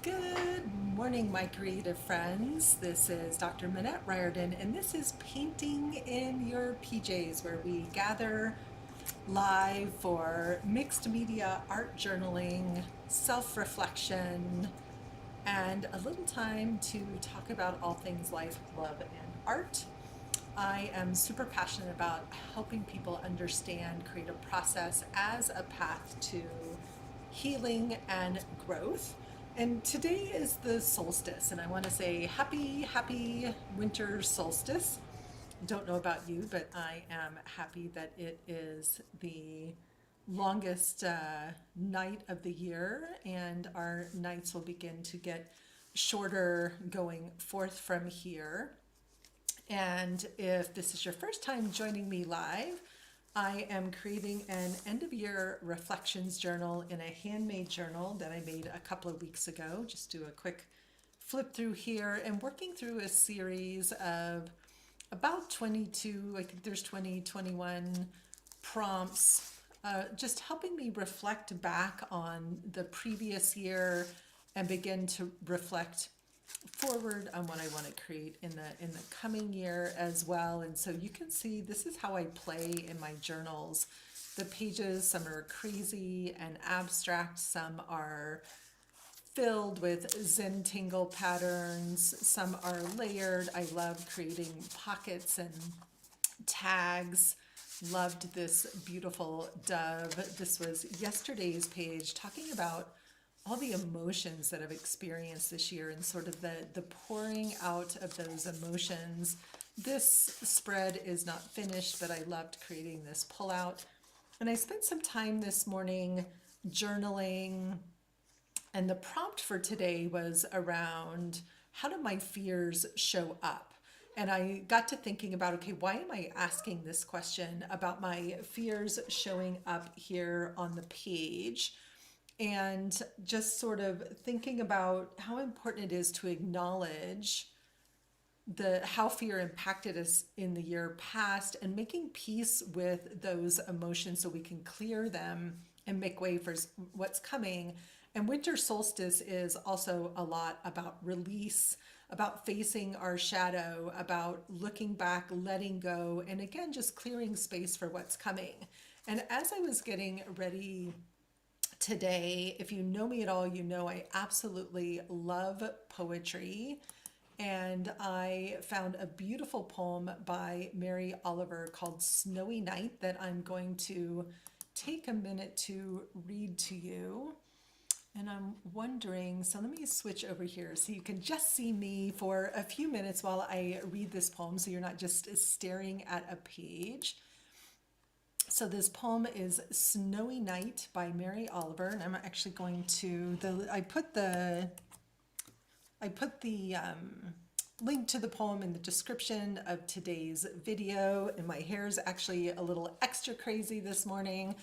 Good morning, my creative friends. This is Dr. Minette Riordan, and this is Painting in Your PJs, where we gather live for mixed media art journaling, self reflection, and a little time to talk about all things life, love, and art. I am super passionate about helping people understand creative process as a path to healing and growth. And today is the solstice, and I want to say happy winter solstice. Don't know about you, but I am happy that it is the longest night of the year, and our nights will begin to get shorter going forth from here. And if this is your first time joining me live, I am creating an end of year reflections journal in a handmade journal that I made a couple of weeks ago. Just do a quick flip through here and working through a series of about 22, I think there's 20, 21 prompts, just helping me reflect back on the previous year and begin to reflect forward on what I want to create in the coming year as well. And so you can see this is how I play in my journals. The pages, some are crazy and abstract, some are filled with Zentangle patterns, some are layered. I love creating pockets and tags. Loved this beautiful dove. This was yesterday's page talking about all the emotions that I've experienced this year and sort of the pouring out of those emotions. This spread is not finished, but I loved creating this pullout. And I spent some time this morning journaling, and the prompt for today was around how do my fears show up? And I got to thinking about, okay, why am I asking this question about my fears showing up here on the page? And just sort of thinking about how important it is to acknowledge how fear impacted us in the year past and making peace with those emotions so we can clear them and make way for what's coming. And winter solstice is also a lot about release, about facing our shadow, about looking back, letting go, and again, just clearing space for what's coming. And as I was getting ready today, if you know me at all, you know I absolutely love poetry. And I found a beautiful poem by Mary Oliver called Snowy Night that I'm going to take a minute to read to you. And I'm wondering, so let me switch over here so you can just see me for a few minutes while I read this poem so you're not just staring at a page. So this poem is Snowy Night by Mary Oliver, and I'm actually going to I put the link to the poem in the description of today's video, and my hair's actually a little extra crazy this morning.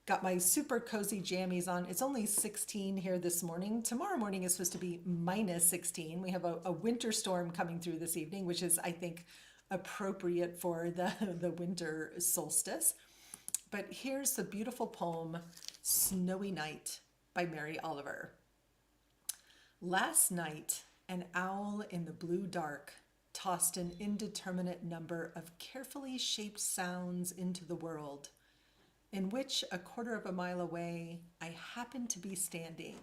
Got my super cozy jammies on. It's only 16 here this morning. Tomorrow morning is supposed to be minus 16. We have a winter storm coming through this evening, which is, I think, appropriate for the winter solstice. But here's the beautiful poem, Snowy Night by Mary Oliver. Last night, an owl in the blue dark tossed an indeterminate number of carefully shaped sounds into the world, in which, a quarter of a mile away, I happened to be standing.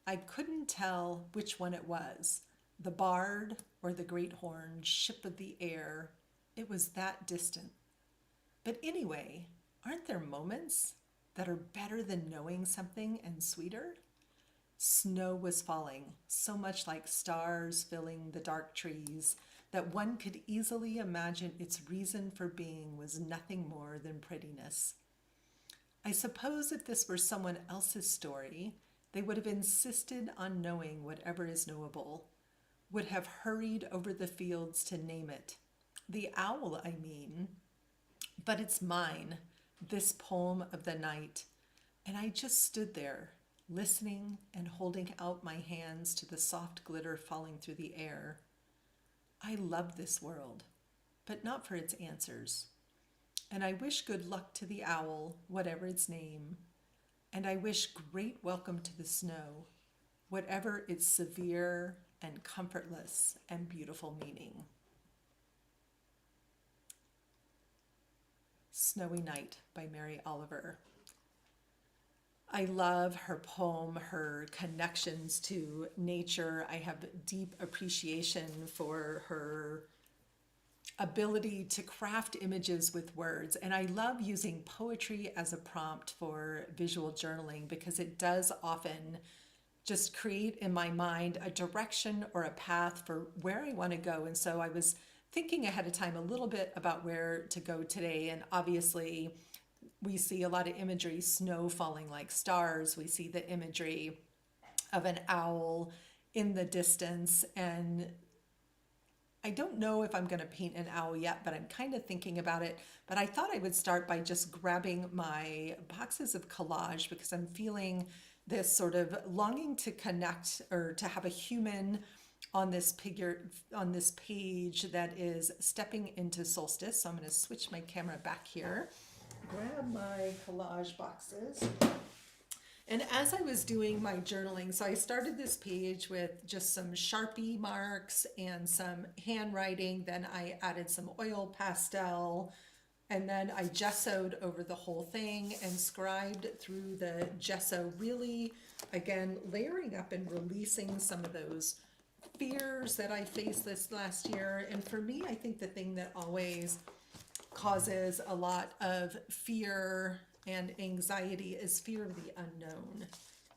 I couldn't tell which one it was, the bard or the great horned ship of the air. It was that distant. But anyway, aren't there moments that are better than knowing something and sweeter? Snow was falling, so much like stars filling the dark trees, that one could easily imagine its reason for being was nothing more than prettiness. I suppose if this were someone else's story, they would have insisted on knowing whatever is knowable, would have hurried over the fields to name it. The owl, I mean. But it's mine, this poem of the night, and I just stood there, listening and holding out my hands to the soft glitter falling through the air. I love this world, but not for its answers. And I wish good luck to the owl, whatever its name, and I wish great welcome to the snow, whatever its severe and comfortless and beautiful meaning. Snowy Night by Mary Oliver. I love her poem, her connections to nature. I have deep appreciation for her ability to craft images with words. And I love using poetry as a prompt for visual journaling because it does often just create in my mind a direction or a path for where I want to go. And so I was thinking ahead of time a little bit about where to go today. And obviously, we see a lot of imagery, snow falling like stars. We see the imagery of an owl in the distance. And I don't know if I'm going to paint an owl yet, but I'm kind of thinking about it. But I thought I would start by just grabbing my boxes of collage because I'm feeling this sort of longing to connect or to have a human on this page that is stepping into solstice. So I'm going to switch my camera back here, grab my collage boxes. And as I was doing my journaling, so I started this page with just some Sharpie marks and some handwriting. Then I added some oil pastel, and then I gessoed over the whole thing and scribed through the gesso, really, again, layering up and releasing some of those fears that I faced this last year. And for me, I think the thing that always causes a lot of fear and anxiety is fear of the unknown.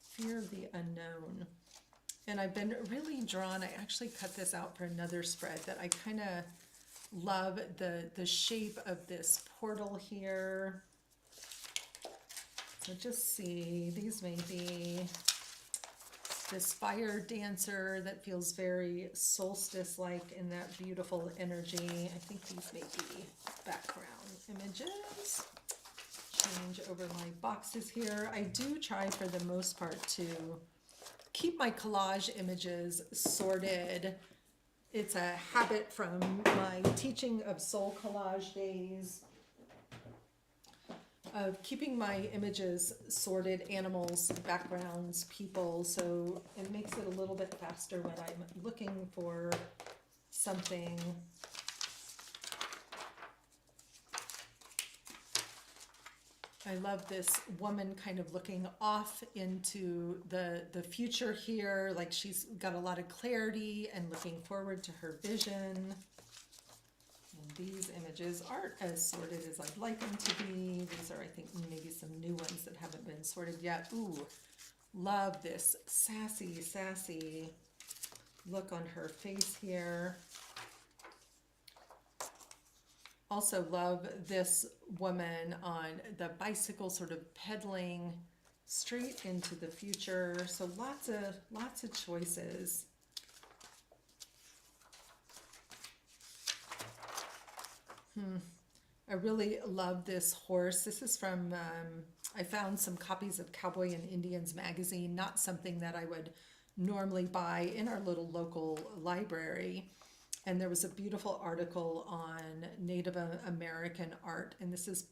Fear of the unknown. And I've been really drawn, I actually cut this out for another spread, that I kind of love the shape of this portal here. So just see, these may be this fire dancer that feels very solstice-like in that beautiful energy. I think these may be background images. Change over my boxes here. I do try for the most part to keep my collage images sorted. It's a habit from my teaching of soul collage days of keeping my images sorted, animals, backgrounds, people, so it makes it a little bit faster when I'm looking for something. I love this woman kind of looking off into the future here, like she's got a lot of clarity and looking forward to her vision. And these images aren't as sorted as I'd like them to be. These are, I think, maybe some new ones that haven't been sorted yet. Ooh, love this sassy, sassy look on her face here. Also love this woman on the bicycle sort of pedaling straight into the future. So lots of choices. I really love this horse. This is from, I found some copies of Cowboy and Indians magazine, not something that I would normally buy in our little local library. And there was a beautiful article on Native American art, and this is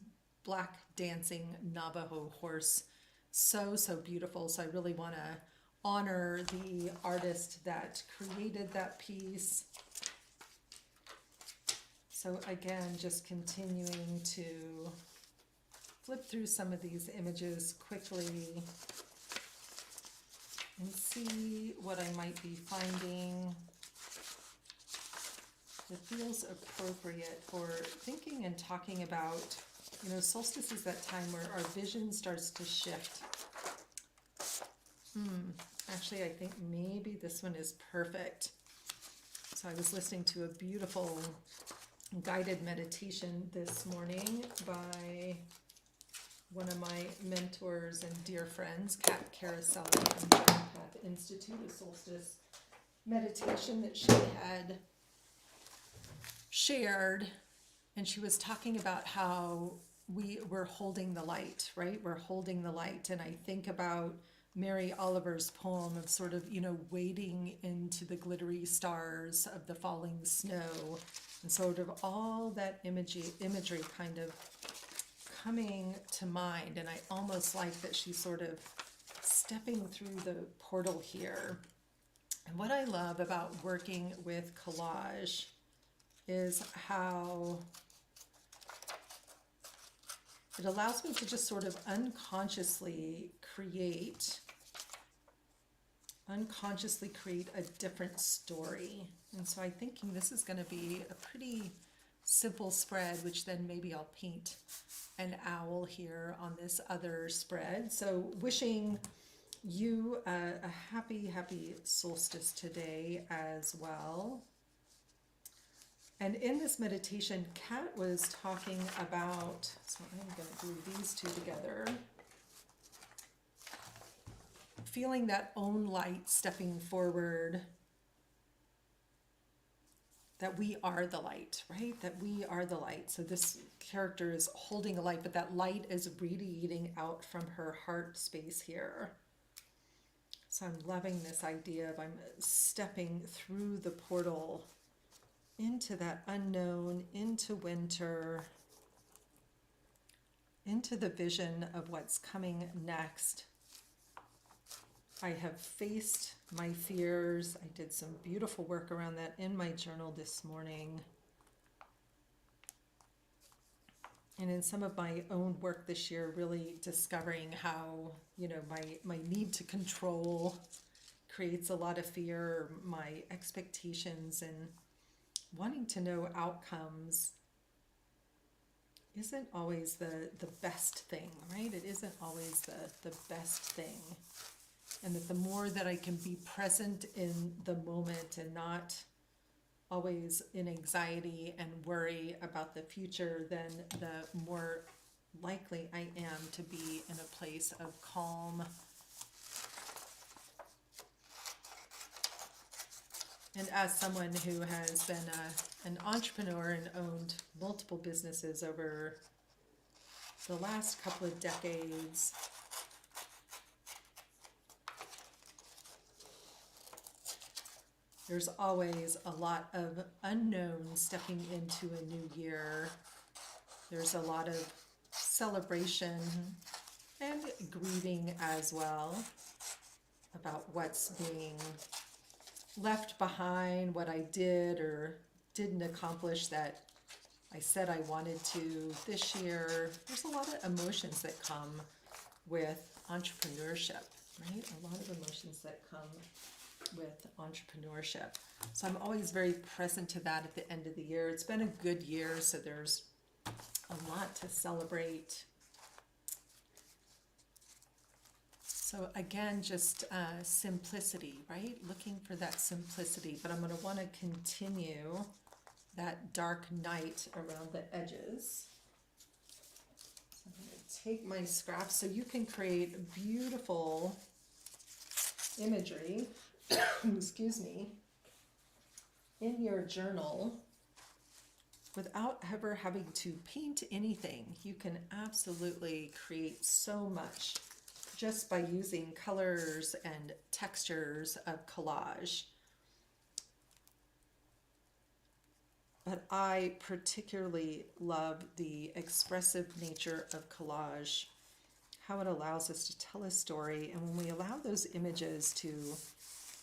black dancing Navajo horse. So, so beautiful. So I really want to honor the artist that created that piece. So again, just continuing to flip through some of these images quickly and see what I might be finding that feels appropriate for thinking and talking about, you know, solstice is that time where our vision starts to shift. Actually, I think maybe this one is perfect. So I was listening to a beautiful guided meditation this morning by one of my mentors and dear friends, Kat Caroselli from the Path Institute, a solstice meditation that she had shared, and she was talking about how we were holding the light, right? We're holding the light, and I think about Mary Oliver's poem of sort of, you know, wading into the glittery stars of the falling snow, and sort of all that imagery kind of coming to mind. And I almost like that she sort of stepping through the portal here. And what I love about working with collage is how it allows me to just sort of unconsciously create a different story. And so I'm thinking this is going to be a pretty simple spread, which then maybe I'll paint an owl here on this other spread. So wishing you a happy solstice today as well. And in this meditation, Kat was talking about, so I'm going to glue these two together, feeling that own light stepping forward, that we are the light, right? That we are the light. So this character is holding a light, but that light is radiating out from her heart space here. So I'm loving this idea of I'm stepping through the portal into that unknown, into winter, into the vision of what's coming next. I have faced my fears. I did some beautiful work around that in my journal this morning. And in some of my own work this year, really discovering how, my need to control creates a lot of fear, my expectations and wanting to know outcomes isn't always the best thing, right? It isn't always the best thing. And that the more that I can be present in the moment and not always in anxiety and worry about the future, then the more likely I am to be in a place of calm and as someone who has been an entrepreneur and owned multiple businesses over the last couple of decades, there's always a lot of unknown stepping into a new year. There's a lot of celebration and grieving as well about what's being left behind, what I did or didn't accomplish that I said I wanted to this year. There's a lot of emotions that come with entrepreneurship, right? A lot of emotions that come with entrepreneurship. So I'm always very present to that at the end of the year. It's been a good year, so there's a lot to celebrate. So again, just simplicity, right? Looking for that simplicity, but I'm going to want to continue that dark night around the edges. So I'm going to take my scraps so you can create beautiful imagery, excuse me, in your journal without ever having to paint anything. You can absolutely create so much just by using colors and textures of collage. But I particularly love the expressive nature of collage, how it allows us to tell a story. And when we allow those images to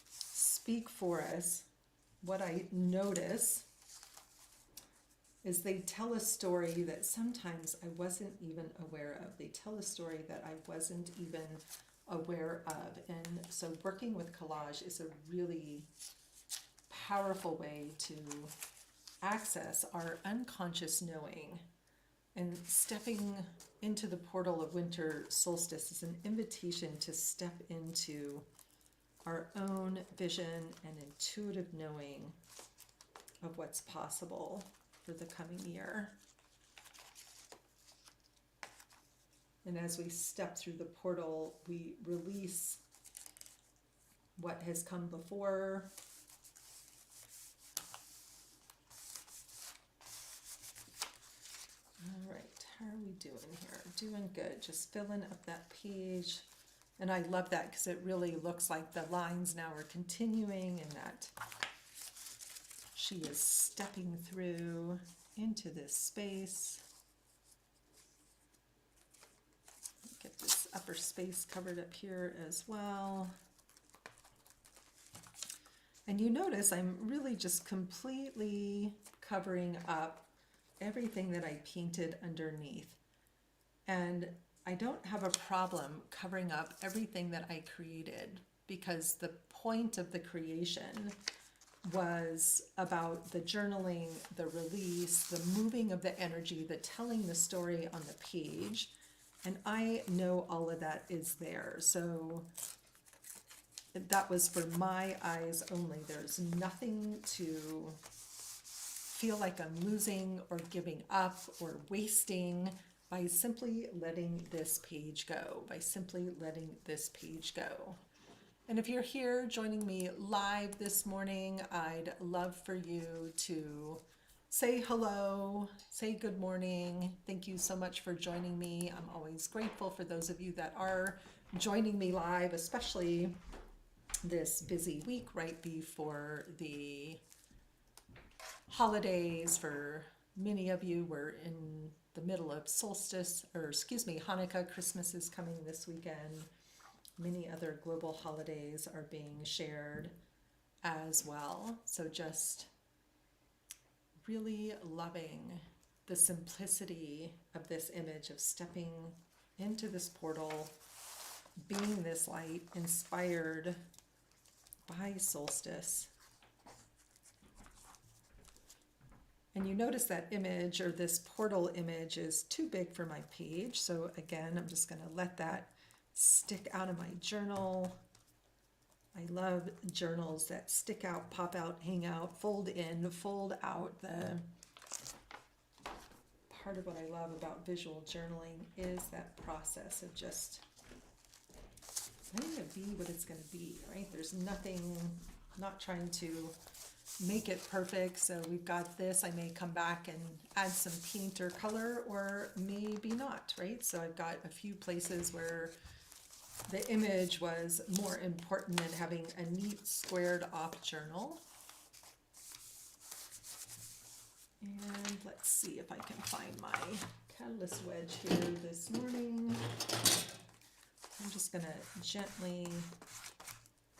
speak for us, what I notice is they tell a story that sometimes I wasn't even aware of. They tell a story that I wasn't even aware of. And so working with collage is a really powerful way to access our unconscious knowing. And stepping into the portal of winter solstice is an invitation to step into our own vision and intuitive knowing of what's possible for the coming year. And as we step through the portal, we release what has come before. All right, how are we doing here? Doing good, just filling up that page. And I love that because it really looks like the lines now are continuing and that she is stepping through into this space. Get this upper space covered up here as well. And you notice I'm really just completely covering up everything that I painted underneath. And I don't have a problem covering up everything that I created, because the point of the creation was about the journaling, the release, the moving of the energy, the telling the story on the page. And I know all of that is there. So that was for my eyes only. There's nothing to feel like I'm losing or giving up or wasting by simply letting this page go, by simply letting this page go. And if you're here joining me live this morning, I'd love for you to say hello, say good morning. Thank you so much for joining me. I'm always grateful for those of you that are joining me live, especially this busy week right before the holidays. For many of you, we're in the middle of solstice, or excuse me, Hanukkah. Christmas is coming this weekend. Many other global holidays are being shared as well. So just really loving the simplicity of this image of stepping into this portal, being this light inspired by solstice. And you notice that image, or this portal image, is too big for my page. So again, I'm just going to let that stick out of my journal. I love journals that stick out, pop out, hang out, fold in, fold out. The part of what I love about visual journaling is that process of just letting it be what it's going to be, right? There's nothing, not trying to make it perfect. So we've got this. I may come back and add some paint or color, or maybe not, right? So I've got a few places where the image was more important than having a neat squared off journal. And let's see if I can find my catalyst wedge here this morning. I'm just going to gently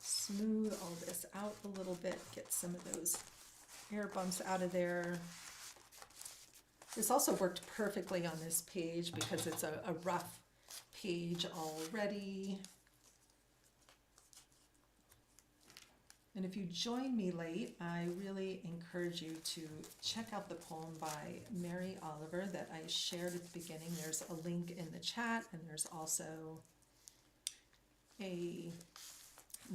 smooth all this out a little bit, get some of those air bumps out of there. This also worked perfectly on this page because it's a rough page already. And if you join me late, I really encourage you to check out the poem by Mary Oliver that I shared at the beginning. There's a link in the chat, and there's also a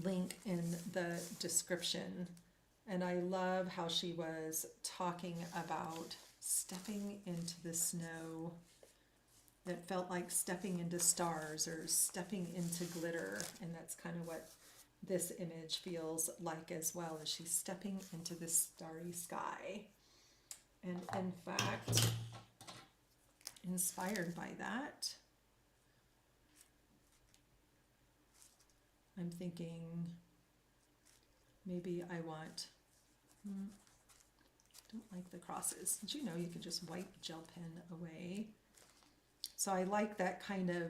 link in the description. And I love how she was talking about stepping into the snow that felt like stepping into stars or stepping into glitter. And that's kind of what this image feels like as well, as she's stepping into this starry sky. And in fact, inspired by that, I'm thinking maybe I want, don't like the crosses. Did you know you could just wipe gel pen away? So I like that kind of,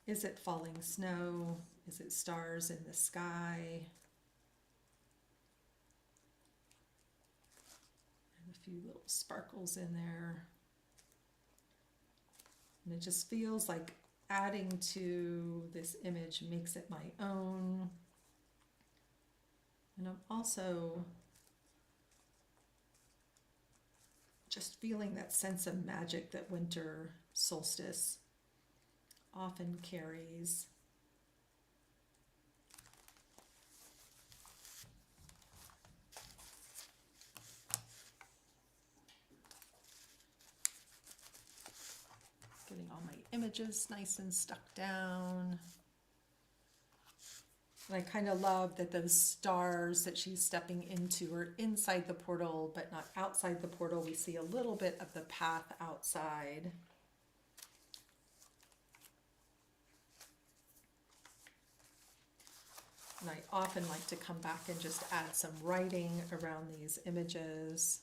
is it falling snow? Is it stars in the sky? And a few little sparkles in there. And it just feels like adding to this image makes it my own. And I'm also just feeling that sense of magic that winter solstice often carries. Getting all my images nice and stuck down. And I kind of love that those stars that she's stepping into are inside the portal, but not outside the portal. We see a little bit of the path outside. And I often like to come back and just add some writing around these images.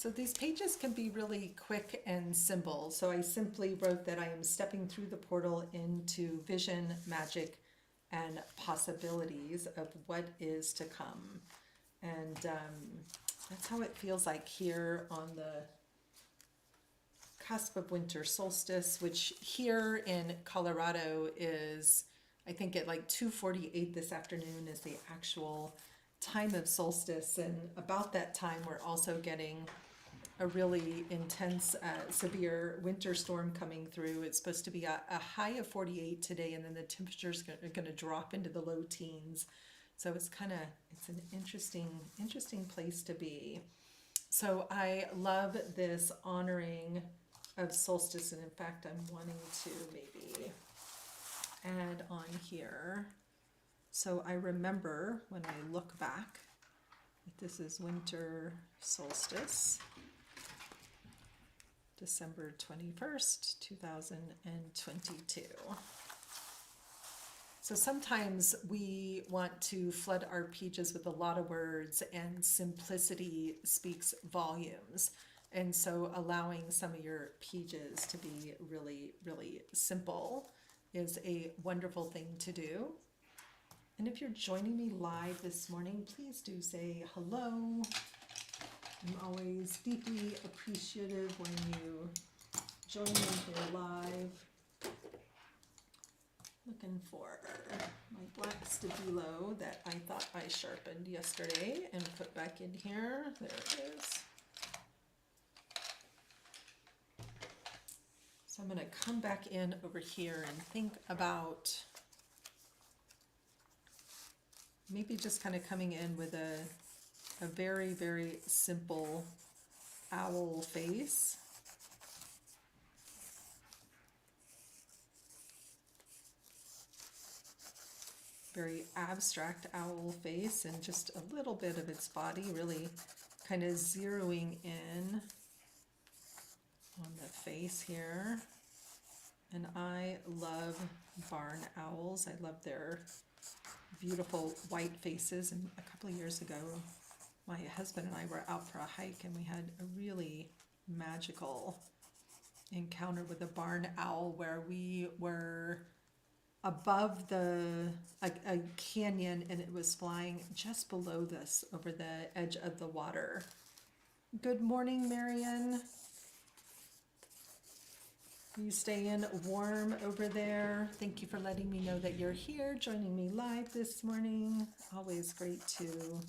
So these pages can be really quick and simple. So I simply wrote that I am stepping through the portal into vision, magic, and possibilities of what is to come. And that's how it feels like here on the cusp of winter solstice, which here in Colorado is, I think at like 2:48 this afternoon is the actual time of solstice. And about that time, we're also getting a really intense, severe winter storm coming through. It's supposed to be a high of 48 today, and then the temperatures are going to drop into the low teens. So it's an interesting place to be. So I love this honoring of solstice, and in fact, I'm wanting to maybe add on here. So I remember when I look back, that this is winter solstice, December 21st, 2022. So sometimes we want to flood our pages with a lot of words, and simplicity speaks volumes. And so allowing some of your pages to be really, really simple is a wonderful thing to do. And if you're joining me live this morning, please do say hello. I'm always deeply appreciative when you join me here live. Looking for my black stabilo that I thought I sharpened yesterday and put back in here. There it is. So I'm going to come back in over here and think about maybe just kind of coming in with a very, very simple owl face. Very abstract owl face, and just a little bit of its body, really kind of zeroing in on the face here. And I love barn owls. I love their beautiful white faces. And a couple of years ago, my husband and I were out for a hike, and we had a really magical encounter with a barn owl where we were above a canyon, and it was flying just below this over the edge of the water. Good morning, Marion. You staying warm over there? Thank you for letting me know that you're here, joining me live this morning. Always great to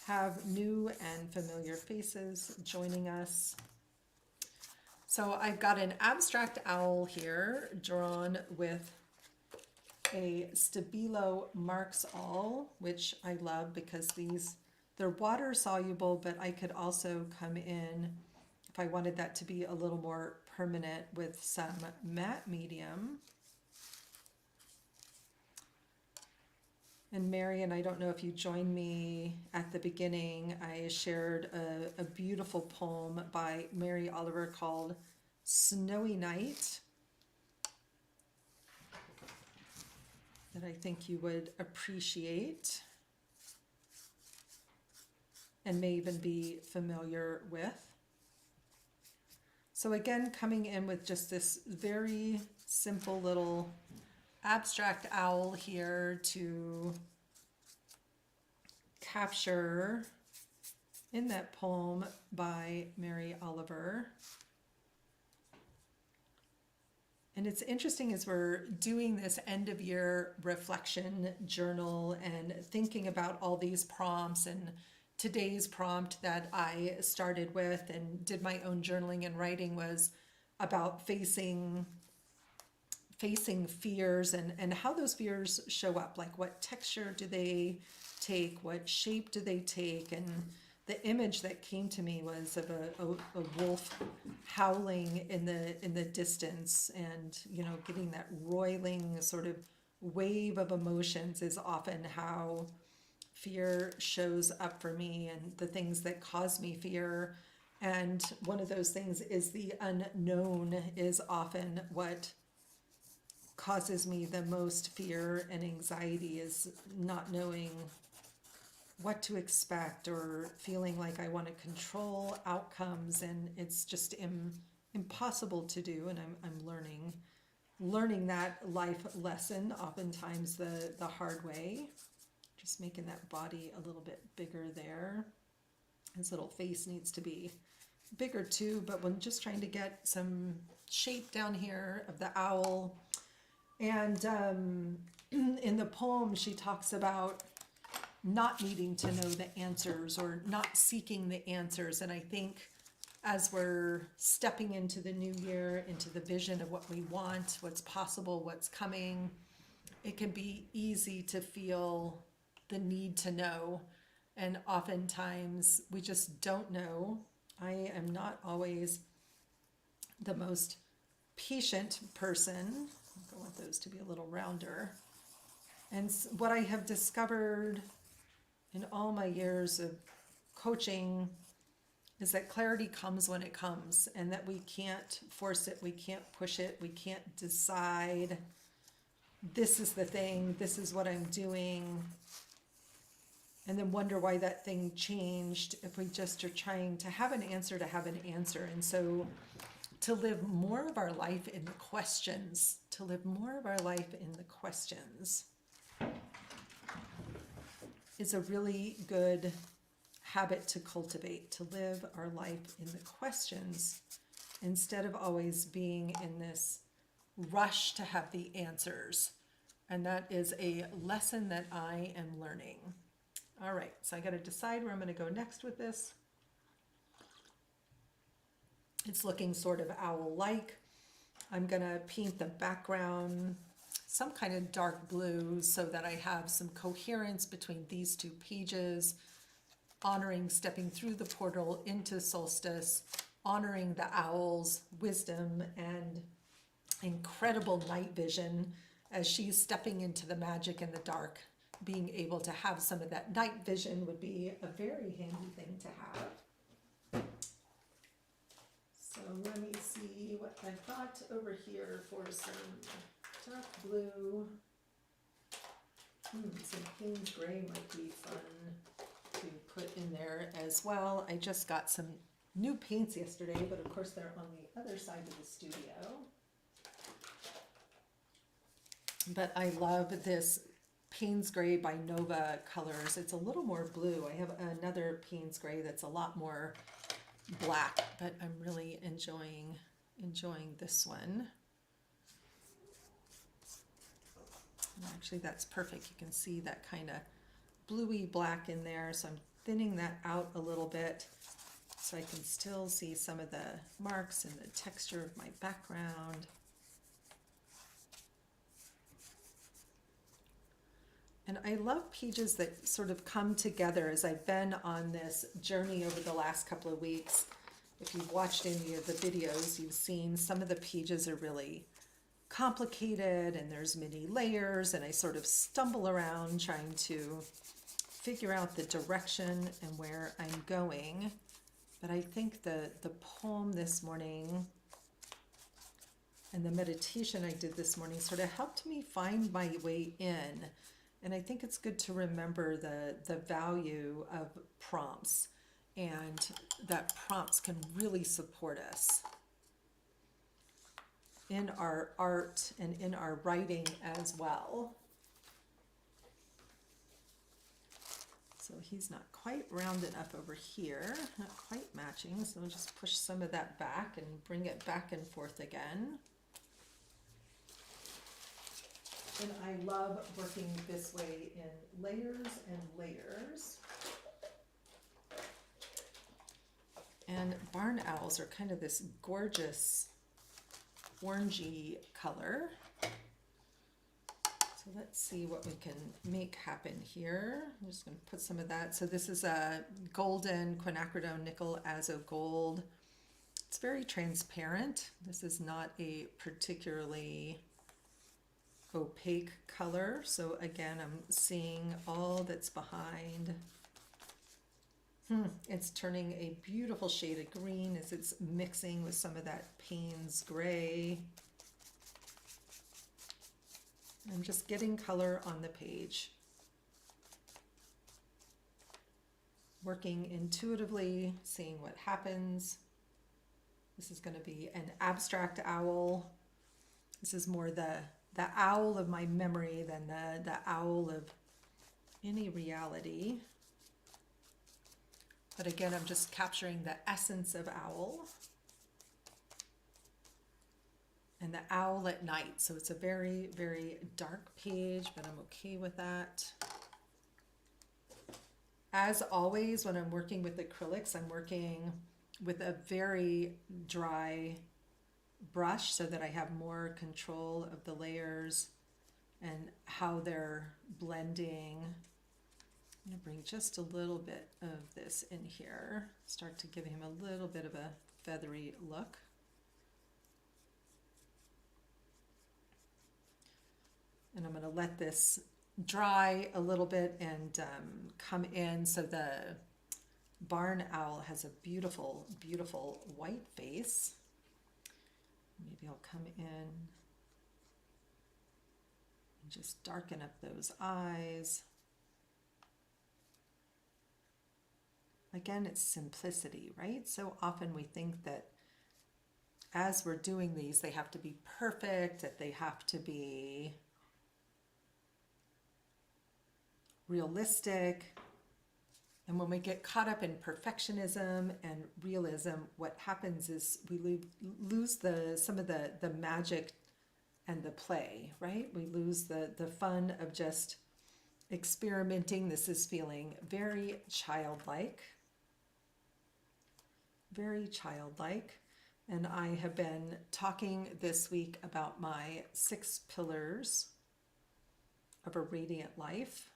have new and familiar faces joining us. So I've got an abstract owl here drawn with a Stabilo Marks All, which I love because they're water soluble, but I could also come in if I wanted that to be a little more permanent with some matte medium. And Marion, I don't know if you joined me at the beginning, I shared a beautiful poem by Mary Oliver called Snowy Night that I think you would appreciate and may even be familiar with. So again, coming in with just this very simple little abstract owl here to capture in that poem by Mary Oliver. And it's interesting as we're doing this end of year reflection journal and thinking about all these prompts, and today's prompt that I started with and did my own journaling and writing was about facing fears and how those fears show up. Like, what texture do they take? What shape do they take? And the image that came to me was of a wolf howling in the distance, and getting that roiling sort of wave of emotions is often how fear shows up for me, and the things that cause me fear. And one of those things is the unknown is often what causes me the most fear and anxiety, is not knowing what to expect or feeling like I want to control outcomes, and it's just impossible to do. And I'm learning that life lesson, oftentimes the hard way. Just making that body a little bit bigger there. His little face needs to be bigger too, but when just trying to get some shape down here of the owl. And in the poem, she talks about not needing to know the answers or not seeking the answers. And I think as we're stepping into the new year, into the vision of what we want, what's possible, what's coming, it can be easy to feel the need to know. And oftentimes we just don't know. I am not always the most patient person. I want those to be a little rounder. And what I have discovered in all my years of coaching is that clarity comes when it comes, and that we can't force it, we can't push it, we can't decide this is the thing, this is what I'm doing, and then wonder why that thing changed if we just are trying to have an answer to have an answer. And so to live more of our life in the questions, to live more of our life in the questions is a really good habit to cultivate, to live our life in the questions instead of always being in this rush to have the answers. And that is a lesson that I am learning. All right, so I got to decide where I'm going to go next with this. It's looking sort of owl-like. I'm going to paint the background some kind of dark blue so that I have some coherence between these two pages, honoring stepping through the portal into solstice, honoring the owl's wisdom and incredible night vision as she's stepping into the magic in the dark. Being able to have some of that night vision would be a very handy thing to have. So let me see what I've got over here for some dark blue. Some Payne's gray might be fun to put in there as well. I just got some new paints yesterday, but of course they're on the other side of the studio. But I love this Payne's Gray by Nova Colors. It's a little more blue. I have another Payne's Gray that's a lot more black, but I'm really enjoying this one. And actually, that's perfect. You can see that kind of bluey black in there. So I'm thinning that out a little bit so I can still see some of the marks and the texture of my background. And I love pages that sort of come together as I've been on this journey over the last couple of weeks. If you've watched any of the videos, you've seen some of the pages are really complicated and there's many layers, and I sort of stumble around trying to figure out the direction and where I'm going. But I think the poem this morning and the meditation I did this morning sort of helped me find my way in. And I think it's good to remember the value of prompts, and that prompts can really support us in our art and in our writing as well. So he's not quite round enough over here, not quite matching, so we'll just push some of that back and bring it back and forth again. And I love working this way in layers and layers. And barn owls are kind of this gorgeous orangey color. So let's see what we can make happen here. I'm just going to put some of that. So this is a golden quinacridone nickel azo gold. It's very transparent. This is not a particularly opaque color. So again, I'm seeing all that's behind. It's turning a beautiful shade of green as it's mixing with some of that Payne's gray. I'm just getting color on the page. working intuitively, seeing what happens. This is going to be an abstract owl. This is more the owl of my memory than the owl of any reality. But again, I'm just capturing the essence of owl. And the owl at night. So it's a very, very dark page, but I'm okay with that. As always, when I'm working with acrylics, I'm working with a very dry brush so that I have more control of the layers and how they're blending. I'm going to bring just a little bit of this in here, start to give him a little bit of a feathery look. And I'm going to let this dry a little bit and come in. So the barn owl has a beautiful, beautiful white face. Maybe I'll come in and just darken up those eyes. Again, it's simplicity, right? So often we think that as we're doing these, they have to be perfect, that they have to be realistic. And when we get caught up in perfectionism and realism, what happens is we lose some of the magic and the play, right? We lose the fun of just experimenting. This is feeling very childlike. Very childlike. And I have been talking this week about my 6 pillars of a radiant life.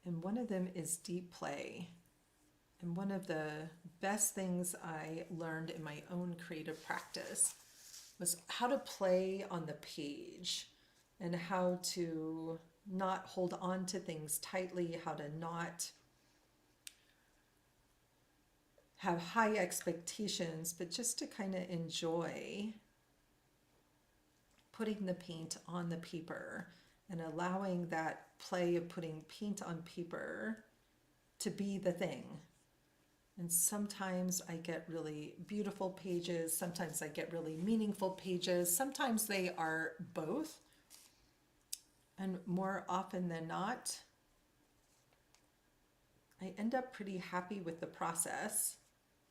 And one of them is deep play. And one of the best things I learned in my own creative practice was how to play on the page and how to not hold on to things tightly, how to not have high expectations, but just to kind of enjoy putting the paint on the paper and allowing that play of putting paint on paper to be the thing. And sometimes I get really beautiful pages, sometimes I get really meaningful pages, sometimes they are both. And more often than not, I end up pretty happy with the process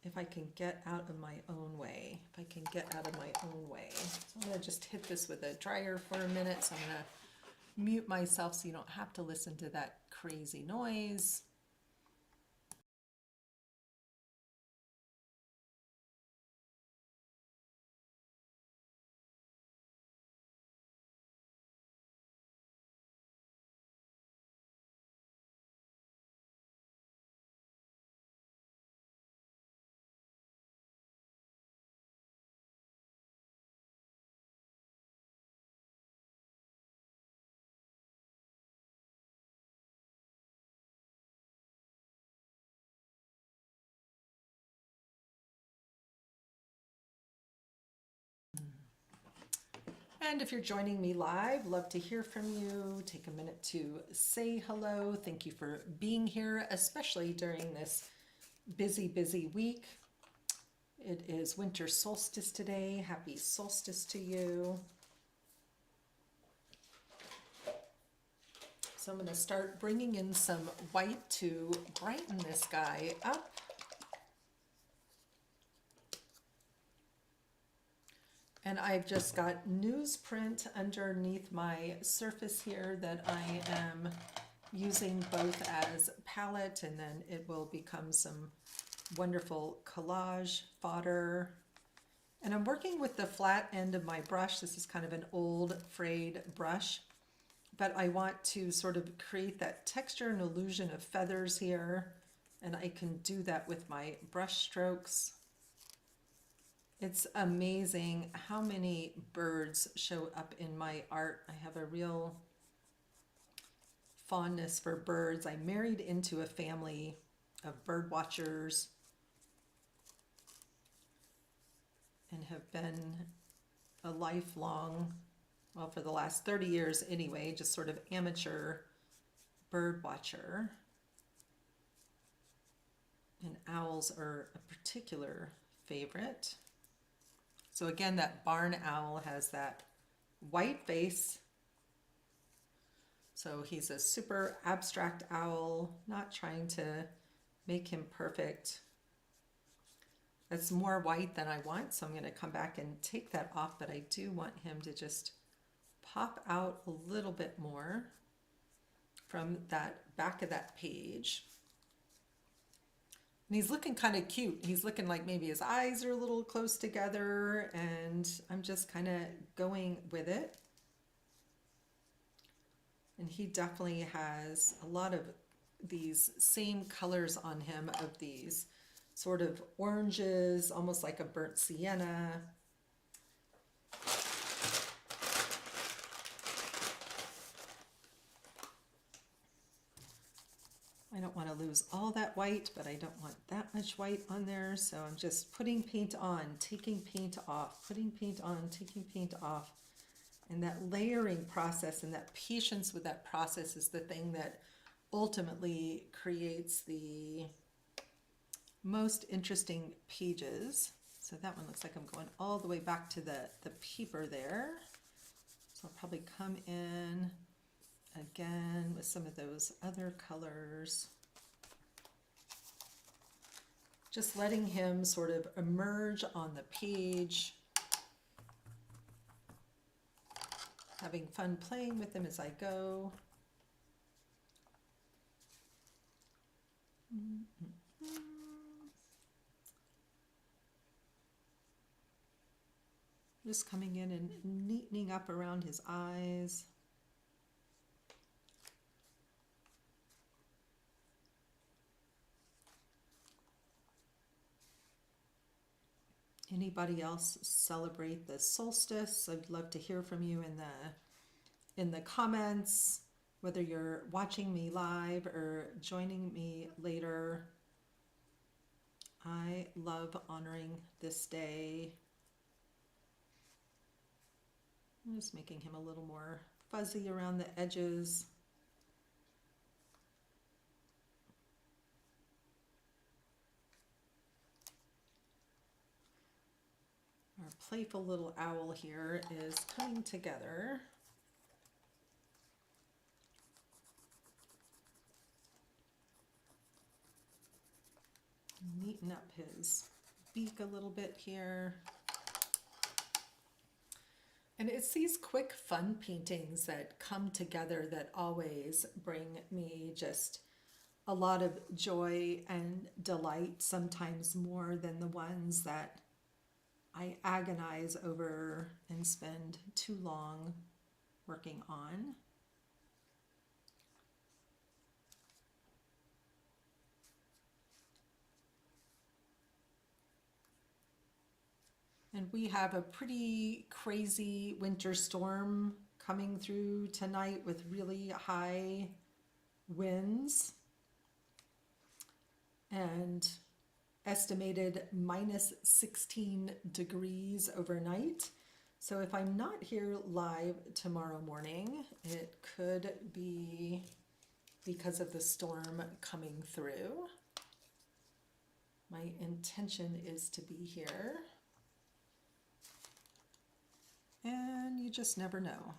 if I can get out of my own way, if I can get out of my own way. So I'm gonna just hit this with a dryer for a minute. So I'm gonna mute myself so you don't have to listen to that crazy noise. And if you're joining me live, love to hear from you. Take a minute to say hello. Thank you for being here, especially during this busy, busy week. It is winter solstice today. Happy solstice to you. So I'm going to start bringing in some white to brighten this guy up. And I've just got newsprint underneath my surface here that I am using both as palette, and then it will become some wonderful collage fodder. And I'm working with the flat end of my brush. This is kind of an old frayed brush, but I want to sort of create that texture and illusion of feathers here. And I can do that with my brush strokes. It's amazing how many birds show up in my art. I have a real fondness for birds. I married into a family of bird watchers and have been a lifelong, well, for the last 30 years anyway, just sort of amateur bird watcher. And owls are a particular favorite. So again, that barn owl has that white face. So he's a super abstract owl, not trying to make him perfect. That's more white than I want, so I'm going to come back and take that off, but I do want him to just pop out a little bit more from that back of that page. And he's looking kind of cute. He's looking like maybe his eyes are a little close together, and I'm just kind of going with it. And he definitely has a lot of these same colors on him, of these sort of oranges, almost like a burnt sienna. I don't want to lose all that white, but I don't want that much white on there. So I'm just putting paint on, taking paint off, putting paint on, taking paint off. And that layering process and that patience with that process is the thing that ultimately creates the most interesting pages. So that one looks like I'm going all the way back to the paper there. So I'll probably come in again with some of those other colors. Just letting him sort of emerge on the page. Having fun playing with him as I go. Just coming in and neatening up around his eyes. Anybody else celebrate the solstice? I'd love to hear from you in the comments, whether you're watching me live or joining me later. I love honoring this day. I'm just making him a little more fuzzy around the edges. Our playful little owl here is coming together. Neaten up his beak a little bit here. And it's these quick, fun paintings that come together that always bring me just a lot of joy and delight, sometimes more than the ones that I agonize over and spend too long working on. And we have a pretty crazy winter storm coming through tonight with really high winds and estimated minus 16 degrees overnight. So if I'm not here live tomorrow morning, it could be because of the storm coming through. My intention is to be here. And you just never know.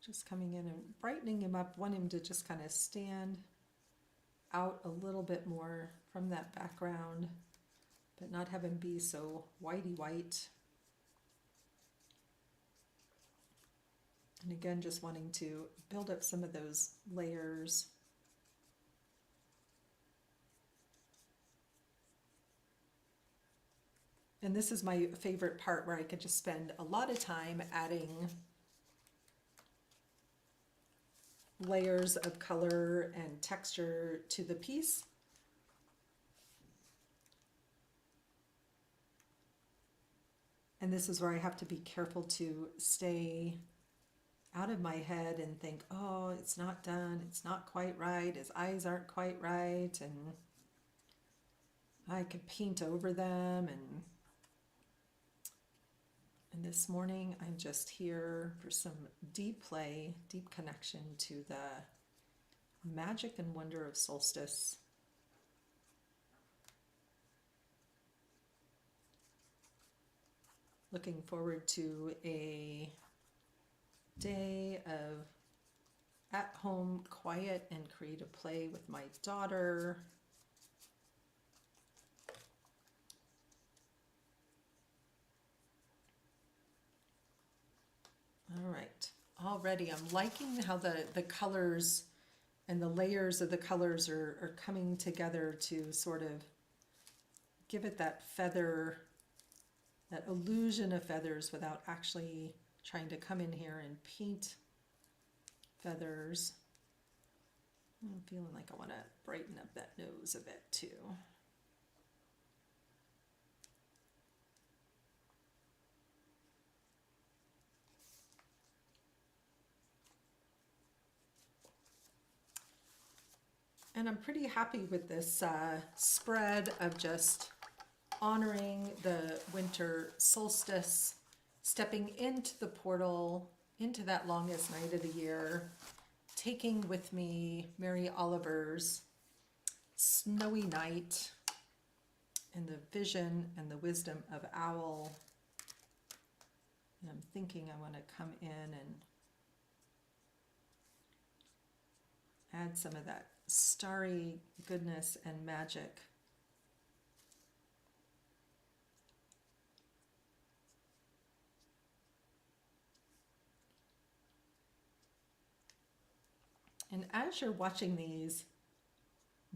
Just coming in and brightening him up, want him to just kind of stand out a little bit more from that background, but not have him be so whitey white. And again, just wanting to build up some of those layers. And this is my favorite part, where I could just spend a lot of time adding layers of color and texture to the piece. And this is where I have to be careful to stay out of my head and think, oh, it's not done, it's not quite right, his eyes aren't quite right, and I could paint over them. And And this morning I'm just here for some deep play, deep connection to the magic and wonder of solstice. Looking forward to a day of at-home quiet and creative play with my daughter. All right, already I'm liking how the colors and the layers of the colors are coming together to sort of give it that feather, that illusion of feathers without actually trying to come in here and paint feathers. I'm feeling like I want to brighten up that nose a bit too. And I'm pretty happy with this spread of just honoring the winter solstice, stepping into the portal, into that longest night of the year, taking with me Mary Oliver's Snowy Night and the vision and the wisdom of Owl. And I'm thinking I want to come in and add some of that starry goodness and magic. And as you're watching these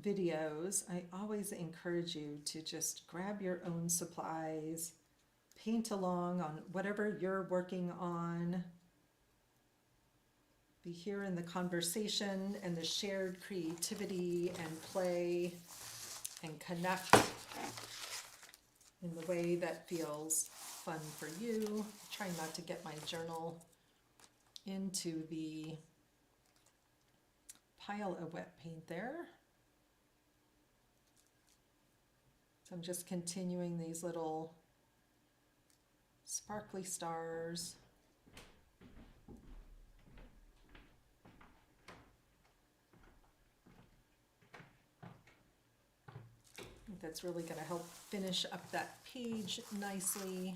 videos, I always encourage you to just grab your own supplies, paint along on whatever you're working on. Be here in the conversation and the shared creativity and play and connect in the way that feels fun for you. Try not to get my journal into the pile of wet paint there. So I'm just continuing these little sparkly stars. I think that's really going to help finish up that page nicely.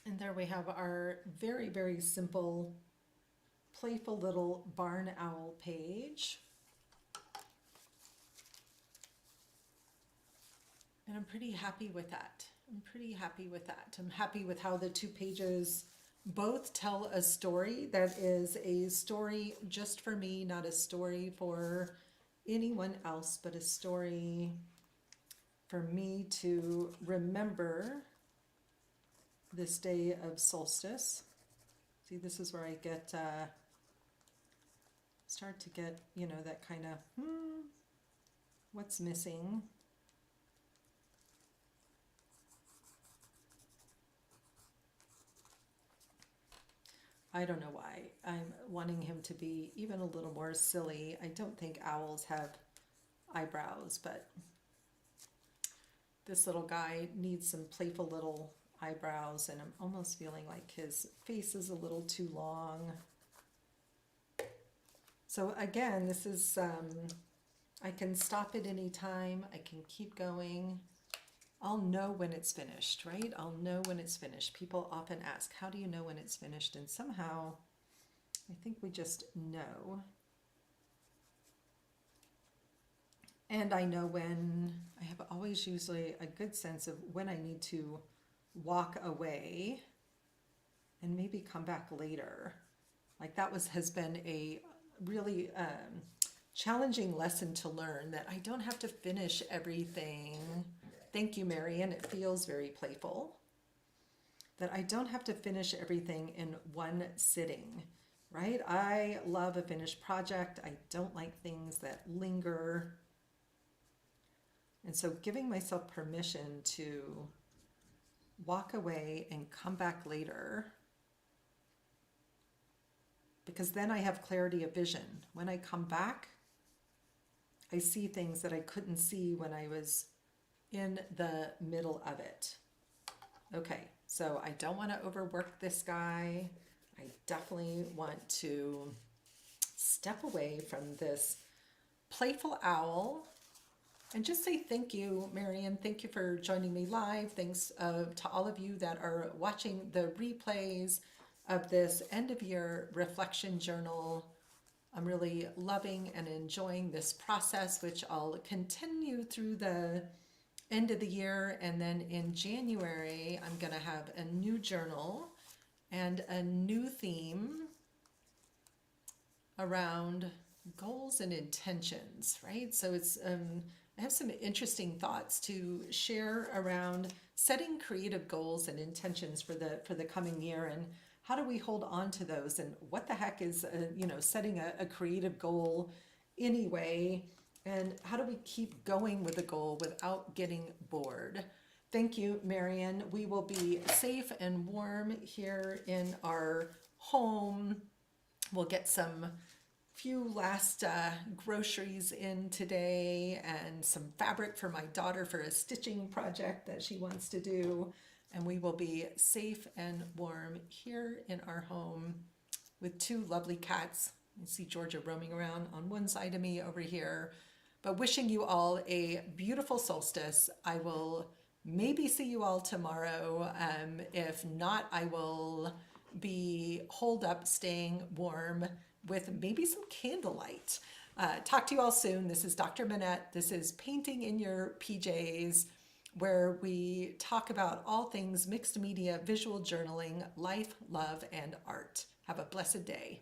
And there we have our very, very simple, playful little barn owl page. And I'm pretty happy with that. I'm happy with how the two pages both tell a story that is a story just for me, not a story for anyone else, but a story for me to remember this day of solstice. See, this is where I get, start to get, you know, that kind of, what's missing? I don't know why. I'm wanting him to be even a little more silly. I don't think owls have eyebrows, but this little guy needs some playful little eyebrows, and I'm almost feeling like his face is a little too long. So again, this is, I can stop at any time. I can keep going. I'll know when it's finished, right? I'll know when it's finished. People often ask, how do you know when it's finished? And somehow, I think we just know. And I know when, I have always usually a good sense of when I need to walk away and maybe come back later. Like that has been a really challenging lesson to learn, that I don't have to finish everything. Thank you, Mary, and it feels very playful. That I don't have to finish everything in one sitting. right? I love a finished project. I don't like things that linger. And so giving myself permission to walk away and come back later, because then I have clarity of vision. When I come back, I see things that I couldn't see when I was in the middle of it. Okay, so I don't want to overwork this guy. I definitely want to step away from this playful owl and just say thank you, Marion. Thank you for joining me live. Thanks to all of you that are watching the replays of this end of year reflection journal. I'm really loving and enjoying this process, which I'll continue through the end of the year. And then in January, I'm going to have a new journal and a new theme around goals and intentions, right? So it's I have some interesting thoughts to share around setting creative goals and intentions for the coming year, and how do we hold on to those, and what the heck is setting a creative goal anyway, and how do we keep going with the goal without getting bored. Thank you, Marion. We will be safe and warm here in our home. We'll get some few last groceries in today and some fabric for my daughter for a stitching project that she wants to do. And we will be safe and warm here in our home with two lovely cats. You see Georgia roaming around on one side of me over here. But wishing you all a beautiful solstice. I will maybe see you all tomorrow. If not, I will be holed up, staying warm with maybe some candlelight. Talk to you all soon. This is Dr. Minette. This is Painting in Your PJs, where we talk about all things mixed media, visual journaling, life, love, and art. Have a blessed day.